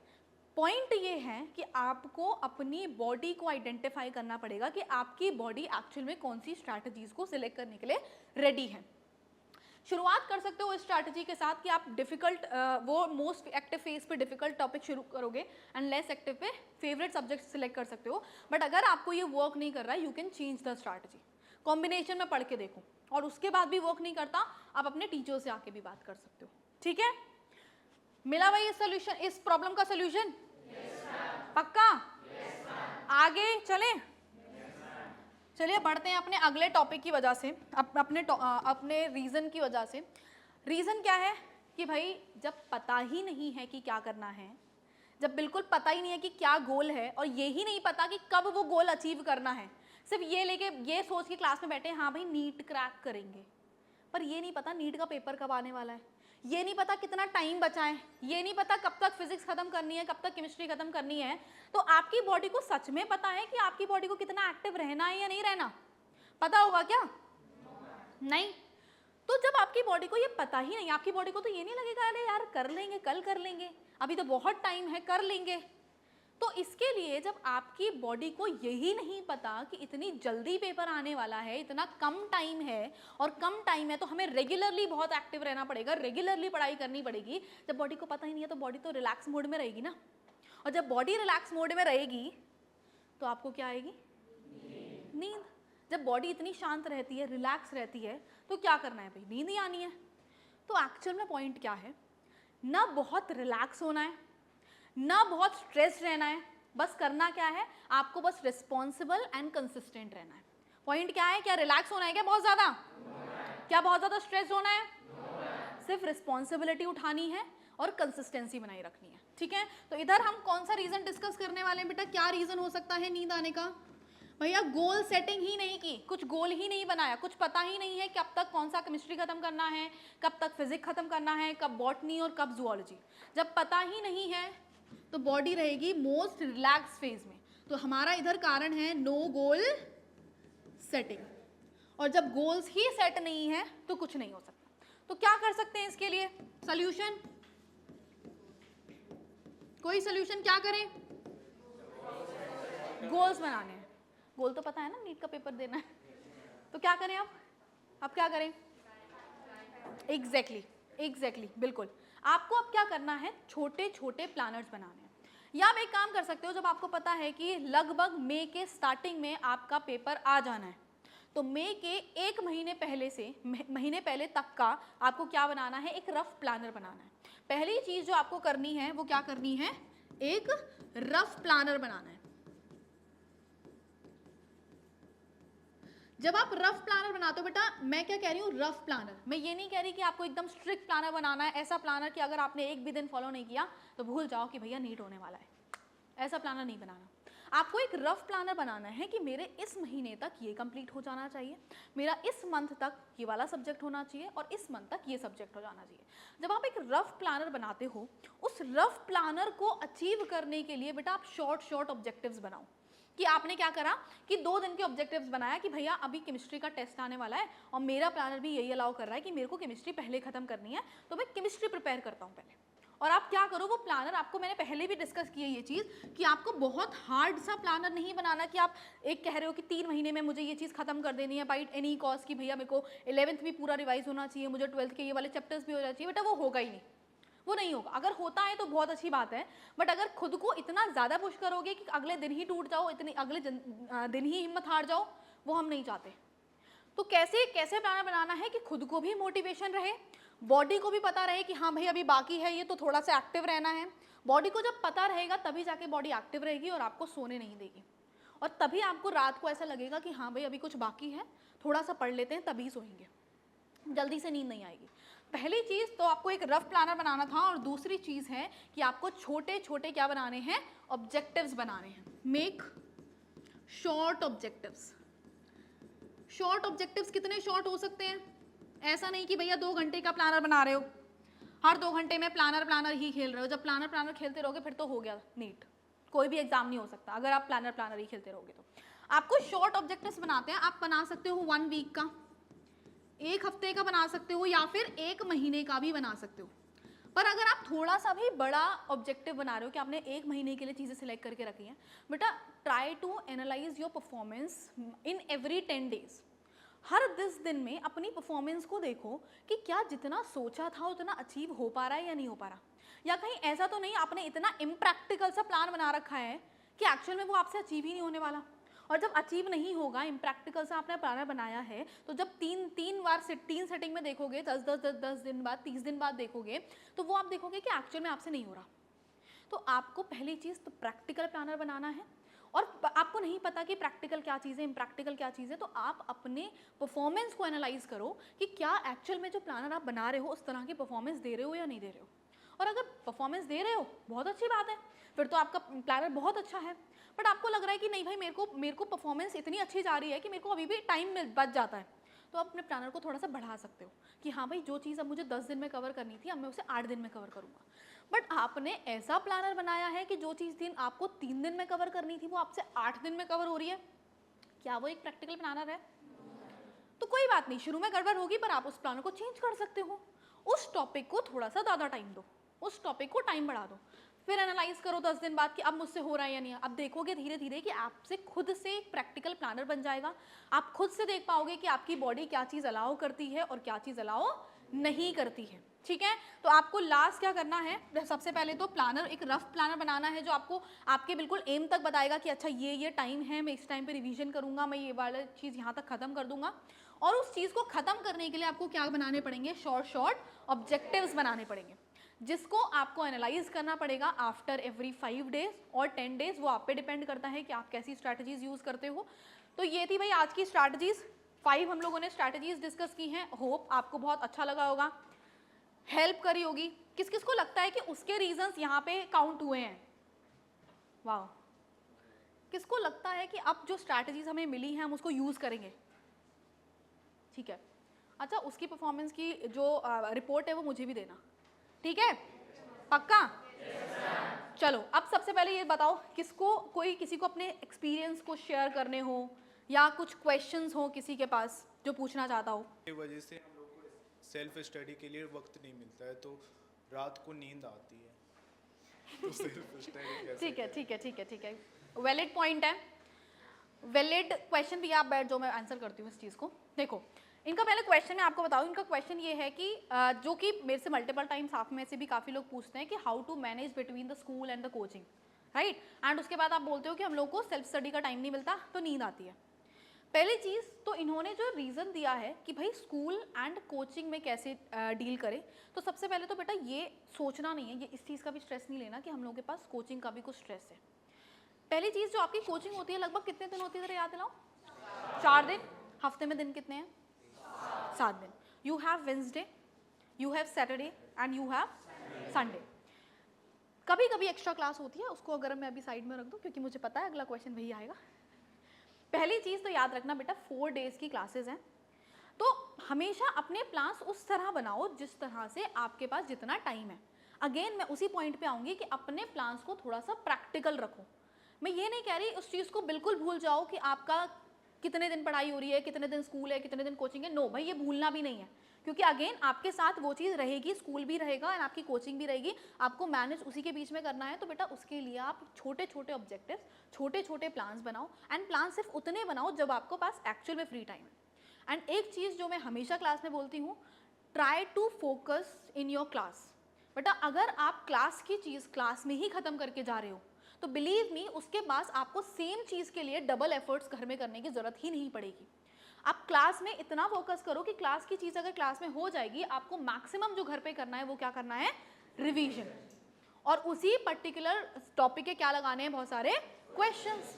पॉइंट ये है कि आपको अपनी बॉडी को आइडेंटिफाई करना पड़ेगा कि आपकी बॉडी एक्चुअल में कौन सी स्ट्रैटेजीज को सिलेक्ट करने के लिए रेडी है। शुरुआत कर सकते हो इस स्ट्रैटेजी के साथ कि आप डिफिकल्ट वो मोस्ट एक्टिव फेज पे डिफिकल्ट टॉपिक शुरू करोगे एंड लेस एक्टिव पे फेवरेट सब्जेक्ट सिलेक्ट कर सकते हो। बट अगर आपको ये वर्क नहीं कर रहा है, you can change the strategy, combination में पढ़ के देखो, और उसके बाद भी वर्क नहीं करता, आप अपने टीचर से आके भी बात कर सकते हो, ठीक है? मिला भाई इस सोल्यूशन, इस प्रॉब्लम का सोल्यूशन? पक्का? आगे चले? चलिए बढ़ते हैं अपने अगले टॉपिक की वजह से, अपने रीजन की वजह से। रीजन क्या है कि भाई जब पता ही नहीं है कि क्या करना है, जब बिल्कुल पता ही नहीं है कि क्या गोल है, और ये ही नहीं पता कि कब वो गोल अचीव करना है, सिर्फ ये लेके ये सोच के क्लास में बैठे हाँ भाई नीट क्रैक करेंगे, पर ये नहीं पता नीट का पेपर कब आने वाला है, ये नहीं पता कितना टाइम बचा है, ये नहीं पता कब तक फिजिक्स खत्म करनी है, कब तक केमिस्ट्री खत्म करनी है। तो आपकी बॉडी को सच में पता है कि आपकी बॉडी को कितना एक्टिव रहना है या नहीं रहना? पता होगा क्या? नहीं। तो जब आपकी बॉडी को ये पता ही नहीं, आपकी बॉडी को तो ये नहीं लगेगा अरे यार कर लेंगे, कल कर लेंगे, अभी तो बहुत टाइम है, कर लेंगे। तो इसके लिए जब आपकी बॉडी को यही नहीं पता कि इतनी जल्दी पेपर आने वाला है, इतना कम टाइम है, और कम टाइम है तो हमें रेगुलरली बहुत एक्टिव रहना पड़ेगा, रेगुलरली पढ़ाई करनी पड़ेगी। जब बॉडी को पता ही नहीं है तो बॉडी तो रिलैक्स मोड में रहेगी ना, और जब बॉडी रिलैक्स मोड में रहेगी तो आपको क्या आएगी? नींद। जब बॉडी इतनी शांत रहती है, रिलैक्स रहती है, तो क्या करना है भाई? नींद ही आनी है। तो एक्चुअल में पॉइंट क्या है, ना बहुत रिलैक्स होना है, ना बहुत स्ट्रेस रहना है, बस करना क्या है, आपको बस रिस्पॉन्सिबल एंड कंसिस्टेंट रहना है। पॉइंट क्या है? क्या रिलैक्स होना है क्या बहुत ज़्यादा? क्या बहुत ज़्यादा स्ट्रेस होना है? सिर्फ रिस्पॉन्सिबिलिटी उठानी है और कंसिस्टेंसी बनाए रखनी है, ठीक है? तो इधर हम कौन सा रीज़न डिस्कस करने वाले हैं बेटा? क्या रीज़न हो सकता है नींद आने का? भैया गोल सेटिंग ही नहीं की, कुछ गोल ही नहीं बनाया, कुछ पता ही नहीं है कि अब तक कौन सा केमिस्ट्री खत्म करना है, कब तक फिजिक्स खत्म करना है, कब बॉटनी और कब जूलॉजी। जब पता ही नहीं है तो बॉडी रहेगी मोस्ट रिलैक्स फेज में। तो हमारा इधर कारण है नो गोल सेटिंग, और जब गोल्स ही सेट नहीं है तो कुछ नहीं हो सकता। तो क्या कर सकते हैं इसके लिए? सोल्यूशन, कोई सोल्यूशन क्या करें? गोल्स बनाने हैं। गोल तो पता है ना, नीट का पेपर देना है, तो क्या करें अब क्या करें? एग्जैक्टली बिल्कुल। आपको अब क्या करना है, छोटे छोटे प्लानर्स बनाने हैं। या आप एक काम कर सकते हो, जब आपको पता है कि लगभग मई के स्टार्टिंग में आपका पेपर आ जाना है, तो मई के एक महीने पहले तक का आपको क्या बनाना है, एक रफ प्लानर बनाना है। पहली चीज जो आपको करनी है वो क्या करनी है, एक रफ प्लानर बनाना है। जब आप रफ प्लानर बनाते हो बेटा, मैं क्या कह रही हूँ, रफ प्लानर, मैं ये नहीं कह रही कि आपको एकदम स्ट्रिक्ट प्लानर बनाना है, ऐसा प्लानर कि अगर आपने एक भी दिन फॉलो नहीं किया तो भूल जाओ कि भैया नीट होने वाला है, ऐसा प्लानर नहीं बनाना। आपको एक रफ प्लानर बनाना है कि मेरे इस महीने तक ये कंप्लीट हो जाना चाहिए, मेरा इस मंथ तक ये वाला सब्जेक्ट होना चाहिए और इस मंथ तक ये सब्जेक्ट हो जाना चाहिए। जब आप एक रफ प्लानर बनाते हो, उस रफ प्लानर को अचीव करने के लिए बेटा आप शॉर्ट ऑब्जेक्टिव्स बनाओ। कि आपने क्या करा कि 2 दिन के ऑब्जेक्टिव्स बनाया कि भैया अभी केमिस्ट्री का टेस्ट आने वाला है और मेरा प्लानर भी यही अलाउ कर रहा है कि मेरे को केमिस्ट्री पहले खत्म करनी है, तो मैं केमिस्ट्री प्रिपेयर करता हूँ पहले। और आप क्या करो, वो प्लानर आपको, मैंने पहले भी डिस्कस की है ये चीज़ कि आपको बहुत हार्ड सा प्लानर नहीं बनाना कि आप एक कह रहे हो कि 3 महीने में मुझे ये चीज़ खत्म कर देनी है बाई एनी कॉस्ट, कि भैया मेरे को 11th भी पूरा रिवाइज होना चाहिए, मुझे 12th के ये वाले चैप्टर्स भी हो जाना चाहिए। बेटा वो होगा ही नहीं, वो नहीं होगा। अगर होता है तो बहुत अच्छी बात है, बट अगर खुद को इतना ज़्यादा पुश करोगे कि अगले दिन ही टूट जाओ, अगले दिन ही हिम्मत हार जाओ, वो हम नहीं चाहते। तो कैसे प्लानर बनाना है कि खुद को भी मोटिवेशन रहे, बॉडी को भी पता रहे कि हाँ भाई अभी बाकी है ये, तो थोड़ा सा एक्टिव रहना है। बॉडी को जब पता रहेगा तभी जाके बॉडी एक्टिव रहेगी और आपको सोने नहीं देगी, और तभी आपको रात को ऐसा लगेगा कि हाँ भाई अभी कुछ बाकी है, थोड़ा सा पढ़ लेते हैं तभी सोएंगे, जल्दी से नींद नहीं आएगी। पहली चीज़ तो आपको एक रफ प्लानर बनाना था, और दूसरी चीज़ है कि आपको छोटे छोटे क्या बनाने हैं, ऑब्जेक्टिव्स बनाने हैं। Make short objectives. Short objectives कितने शॉर्ट हो सकते हैं? ऐसा नहीं कि भैया 2 घंटे का प्लानर बना रहे हो, हर 2 घंटे में प्लानर ही खेल रहे हो। जब प्लानर खेलते रहोगे फिर तो हो गया नीट, कोई भी एग्जाम नहीं हो सकता अगर आप प्लानर ही खेलते रहोगे। तो आपको शॉर्ट ऑब्जेक्टिव्स बनाते हैं। आप बना सकते हो 1 वीक का, 1 हफ्ते का बना सकते हो, या फिर 1 महीने का भी बना सकते हो। पर अगर आप थोड़ा सा भी बड़ा ऑब्जेक्टिव बना रहे हो कि आपने 1 महीने के लिए चीज़ें सिलेक्ट करके रखी हैं, बेटा try to analyse your performance in every 10 days. हर 10 दिन में अपनी परफॉर्मेंस को देखो कि क्या जितना सोचा था उतना अचीव हो पा रहा है या नहीं हो पा रहा, या कहीं ऐसा तो नहीं आपने इतना इम्प्रैक्टिकल सा प्लान बना रखा है कि एक्चुअल में वो आपसे अचीव ही नहीं होने वाला। और जब अचीव नहीं होगा, इम्प्रैक्टिकल सा आपने प्लानर बनाया है, तो जब तीन सेटिंग में देखोगे, 10 दिन बाद, 30 दिन बाद देखोगे, तो वो आप देखोगे कि एक्चुअल में आपसे नहीं हो रहा। तो आपको पहली चीज़ तो प्रैक्टिकल प्लानर बनाना है, और आपको नहीं पता कि प्रैक्टिकल क्या चीज़ है, इम्प्रैक्टिकल क्या चीज़ है, तो आप अपने परफॉर्मेंस को एनालाइज करो कि क्या एक्चुअल में जो प्लानर आप बना रहे हो उस तरह की परफॉर्मेंस दे रहे हो या नहीं दे रहे हो। और अगर परफॉर्मेंस दे रहे हो बहुत अच्छी बात है, फिर तो आपका प्लानर बहुत अच्छा है। बट आपको लग रहा है कि नहीं भाई मेरे को परफॉर्मेंस इतनी अच्छी जा रही है कि मेरे को अभी भी टाइम बच जाता है, तो आप अपने प्लानर को थोड़ा सा बढ़ा सकते हो कि हाँ भाई जो चीज़ अब मुझे 10 दिन में कवर करनी थी, अब मैं उसे 8 दिन में कवर करूँगा। बट आपने ऐसा प्लानर बनाया है कि जो चीज़ दिन आपको 3 दिन में कवर करनी थी वो आपसे 8 दिन में कवर हो रही है। क्या वो एक प्रैक्टिकल प्लानर है? तो कोई बात नहीं, शुरू में गड़बड़ होगी, पर आप उस प्लानर को चेंज कर सकते हो। उस टॉपिक को थोड़ा सा ज़्यादा टाइम दो, उस टॉपिक को टाइम बढ़ा दो, फिर एनालाइज करो 10 दिन बाद कि अब मुझसे हो रहा है या नहीं। अब देखोगे धीरे धीरे कि आपसे खुद से एक प्रैक्टिकल प्लानर बन जाएगा। आप खुद से देख पाओगे कि आपकी बॉडी क्या चीज़ अलाउ करती है और क्या चीज़ अलाउ नहीं करती है। ठीक है, तो आपको लास्ट क्या करना है, सबसे पहले तो प्लानर, एक रफ प्लानर बनाना है जो आपको आपके बिल्कुल एम तक बताएगा कि अच्छा ये टाइम है, मैं इस टाइम पे रिवीजन करूंगा, मैं ये वाला चीज़ यहाँ तक खत्म कर दूंगा। और उस चीज़ को खत्म करने के लिए आपको क्या बनाने पड़ेंगे, शॉर्ट ऑब्जेक्टिव्स बनाने पड़ेंगे, जिसको आपको एनालाइज करना पड़ेगा आफ्टर एवरी 5 डेज और 10 डेज। वो आप पे डिपेंड करता है कि आप कैसी स्ट्रैटेजीज यूज़ करते हो। तो ये थी भाई आज की स्ट्रैटेजीज, 5 हम लोगों ने स्ट्रैटेजीज डिस्कस की हैं। होप आपको बहुत अच्छा लगा होगा, हेल्प करी होगी। किस किस को लगता है कि उसके रीजंस यहाँ पे काउंट हुए हैं? वाह, किसको लगता है कि अब जो स्ट्रैटेजीज हमें मिली हैं हम उसको यूज़ करेंगे? ठीक है, अच्छा उसकी परफॉर्मेंस की जो रिपोर्ट है वो मुझे भी देना, ठीक है? पक्का? चलो अब सबसे पहले ये बताओ, किसी को अपने एक्सपीरियंस को शेयर करने हो या कुछ क्वेश्चंस हो किसी के पास जो पूछना चाहता हो? की वजह से हम लोग को सेल्फ स्टडी के लिए वक्त नहीं मिलता है, तो रात को नींद आती है, तो सेल्फ स्टडी कैसे ठीक है, वैलिड पॉइंट है। वैलिड क्वेश्चन भी आप बैठ जाओ, मैं आंसर करती हूँ इस चीज़ को। देखो इनका पहले क्वेश्चन मैं आपको बताऊँ, इनका क्वेश्चन ये है कि जो कि मेरे से मल्टीपल टाइम्स आप में से भी काफ़ी लोग पूछते हैं कि how to manage between the school and the coaching, right. And उसके बाद आप बोलते हो कि हम लोग को सेल्फ स्टडी का टाइम नहीं मिलता तो नींद आती है। पहली चीज़ तो इन्होंने जो रीज़न दिया है कि भाई स्कूल एंड कोचिंग में कैसे डील करें, तो सबसे पहले तो बेटा ये सोचना नहीं है, ये इस चीज़ का भी स्ट्रेस नहीं लेना कि हम लोगों के पास कोचिंग का भी कुछ स्ट्रेस है। पहली चीज़ जो आपकी कोचिंग होती है लगभग कितने दिन होती है, जरा याद दिलाओ। 4 दिन। हफ्ते में दिन कितने हैं? 7 दिन। You have Wednesday, you have Saturday and you have Sunday. कभी कभी एक्स्ट्रा क्लास होती है, उसको अगर मैं अभी साइड में रख दूं क्योंकि मुझे पता है अगला क्वेश्चन वही आएगा। पहली चीज़ तो याद रखना बेटा 4 डेज की क्लासेस हैं, तो हमेशा अपने प्लान्स उस तरह बनाओ जिस तरह से आपके पास जितना टाइम है। अगेन मैं उसी पॉइंट पे आऊँगी कि अपने प्लान्स को थोड़ा सा प्रैक्टिकल रखो। मैं ये नहीं कह रही उस चीज़ को बिल्कुल भूल जाओ कि आपका कितने दिन पढ़ाई हो रही है, कितने दिन स्कूल है, कितने दिन कोचिंग है। नो भाई, ये भूलना भी नहीं है, क्योंकि अगेन आपके साथ वो चीज़ रहेगी, स्कूल भी रहेगा एंड आपकी कोचिंग भी रहेगी, आपको मैनेज उसी के बीच में करना है। तो बेटा उसके लिए आप छोटे छोटे ऑब्जेक्टिव्स, छोटे छोटे प्लान्स बनाओ, एंड प्लान सिर्फ उतने बनाओ जब आपको पास एक्चुअल में फ्री टाइम है। एंड एक चीज़ जो मैं हमेशा क्लास में बोलती हूँ, try to focus in your class. बेटा अगर आप क्लास की चीज़ क्लास में ही ख़त्म करके जा रहे हो तो बिलीव मी उसके पास आपको सेम चीज़ के लिए डबल एफर्ट्स घर में करने की ज़रूरत ही नहीं पड़ेगी। आप क्लास में इतना फोकस करो कि क्लास की चीज़ अगर क्लास में हो जाएगी, आपको मैक्सिमम जो घर पे करना है वो क्या करना है, रिवीजन, और उसी पर्टिकुलर टॉपिक के क्या लगाने हैं, बहुत सारे क्वेश्चंस।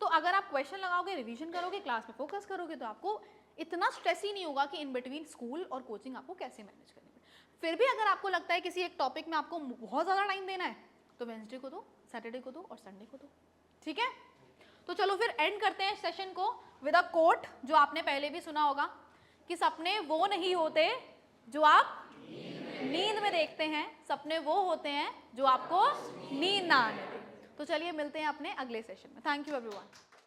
तो अगर आप क्वेश्चन लगाओगे, रिवीजन करोगे, क्लास में फोकस करोगे, तो आपको इतना स्ट्रेस ही नहीं होगा कि इन बिटवीन स्कूल और कोचिंग आपको कैसे मैनेज करनी है। फिर भी अगर आपको लगता है किसी एक टॉपिक में आपको बहुत ज़्यादा टाइम देना है तो वेंसडे को दो, सैटरडे को दो और संडे को दो, ठीक है। तो चलो फिर एंड करते हैं सेशन को विद अ कोट जो आपने पहले भी सुना होगा कि सपने वो नहीं होते जो आप नींद में देखते हैं, सपने वो होते हैं जो आपको नींद ना आने दें। तो चलिए मिलते हैं अपने अगले सेशन में। Thank you everyone.